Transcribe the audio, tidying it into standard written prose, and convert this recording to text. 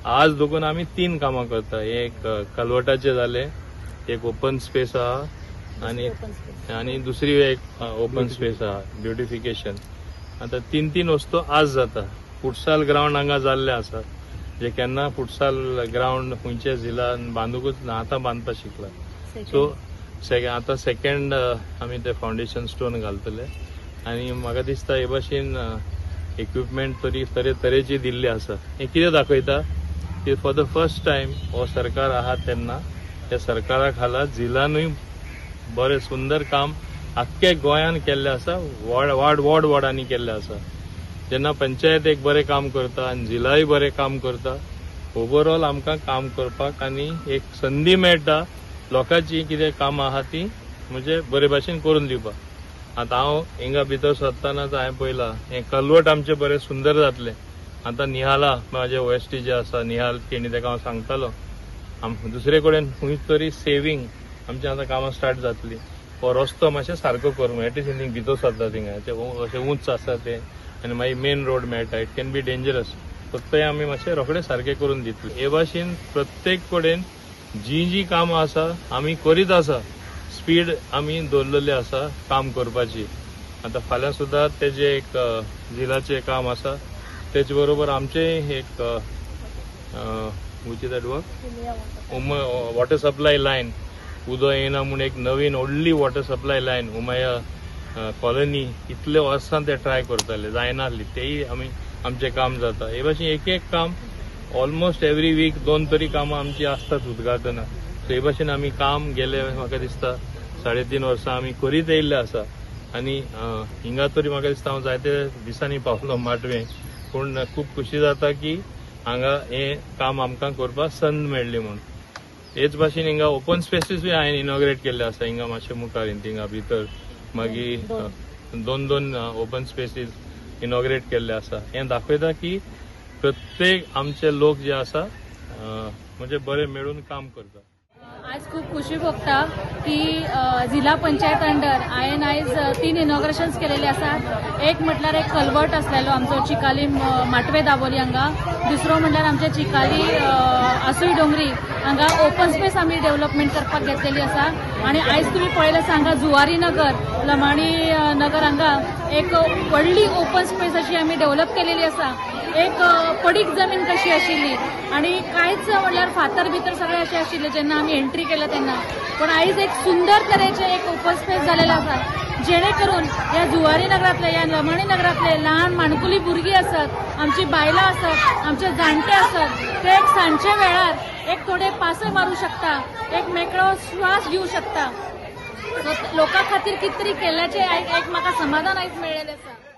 आज दोगून आम्ही 3 कामां करता। एक कलवटाचे झाले, एक ओपन स्पेस आहा आणि दुसरी एक ओपन स्पेस आहा ब्युटिफिकेशन। आता 3 वस्तू आज जाता। फुटसाल ग्राउंड हांगा जाल्ले आसा, जे केन्ना फुटसाल ग्राउंड खुंयच्या जिल्ल्यान बांदूकूच ना, आता बांधपा शिकला। सो आता सेकंड आमी ते फाउंडेशन स्टोन घालतले आणि म्हाका दिसता हे भाशेन इक्विपमेंट तरेची दिल्ली आसा। हे कितें दाखयता की फॉर द फर्स्ट टाइम हो सरकार आहा तेन्ना त्या सरकारा खाला जिल्ल्यानूय बरें सुंदर काम आख्खे गोंयान केल्ले आसा, वॉर्डांनी केल्ले आसा। जेन्ना पंचायत एक बरें काम करता आनी जिल्लाय बरें काम करता, ओवरऑल आमकां काम करपाक आनी एक संदी मेळटा लोकांची कितें कामां आहा ती म्हणजे बरे भाशेन करून दिवपाक। आता हांव हिंगा भितर सरतानाच हांवें पळयलां हें कलवट आमचें बरें सुंदर जातलें। आता निहाला म्हाजे ओएसटी जे आसा निहाल तेणी ताका हांव सांगतालो दुसरे कडेन खंय तरी सेविंग आमची आतां कामां स्टार्ट जातली। हो रस्तो मातशें सारको करूंक एट इज भितर सरता थिंगा अशें उंच आसा तें आनी मागीर मेन रोड मेळटा, इट कॅन बी डेंजरस। फक्त हें आमी मातशें रोखडें सारकें करून दितले। हे भाशेन प्रत्येक कडेन जी कामां आसा आमी करीत आसा, स्पीड आमी दवरलेली आसा काम करपाची। आता फाल्यां सुद्दां तेजें एक जिल्ल्याचें काम आसा, तेच बरोबर आमचे एक वॉटर सप्लाय लायन उदो येना म्हूण एक नवीन व्हडली वॉटर सप्लाय लायन उमया कॉलनी इतले वर्सां ते ट्राय करताले, जायना आसली, तेय आमचें काम जाता। हे भाशेन एक काम ऑलमोस्ट एवरी वीक 2 तरी कामां आमची आसतात उद्घाटनां। सो हे भाशेन आमी काम गेले म्हाका दिसता 3.5 वर्सां आमी करीत येयल्ले आसा आनी हिंगा तरी म्हाका दिसता हांव जायते दिसांनी पावलो माटवे, पूण खूब खुशी जाता की हांगा हे काम आमकां करपाक संद मेळ्ळी म्हूण। हेच भाशेन हिंगा ओपन स्पेसीसूय हांवें इनॉग्रेट केल्ले आसा हिंगा मातशे मुखार थिंगा भितर, मागीर 2 ओपन स्पेसीस इनॉग्रेट केल्ले आसा। हें दाखयता की प्रत्येक आमचे लोक जे आसा म्हणजे बरे मेळून काम करता। आज खूप खुशी भोगता की जिल्हा पंचायत अंडर हांवें आयज 3 इनॉग्रेशन्स केलेले आसात। एक म्हटल्यार एक कलवट आसलेलो आमचो चिकाली माटवे दाबोली हांगा, दुसरो म्हटल्यार आमचे चिकाली आसुय डोंगरी हांगा ओपन स्पेस आमी डेव्हलपमेंट करपाक घेतलेली आसा। आणि आयज तुम्ही पळयलें सांगा जुवारी नगर, लमाणी नगर हांगा एक व्हडली ओपन स्पेस अशी आमी डेव्हलप केलेली आसा। एक पडीक जमीन कशी आशिल्ली आणि कांयच म्हणल्यार फातर भितर सगळे अशें आशिल्ले जेन्ना आमी एंट्री केल्या तेन्ना, पण आयज एक सुंदर तरेचे एक ओपन स्पेस जालेलो आसा, जेणे करून ह्या जुवारी नगरांतले या लमाणी नगरांतले ल्हान माणकुली भुरगीं आसत, आमची बायलां आसत, आमचे जाणटे आसत, ते एक सांजचे वेळार एक थोडे पासे मारू शकता, एक मेकळो श्वास घेऊ शकता। लोकां खातीर कितें तरी केल्ल्याचें एक म्हाका समाधान आयज मेळ्ळेलें आसा।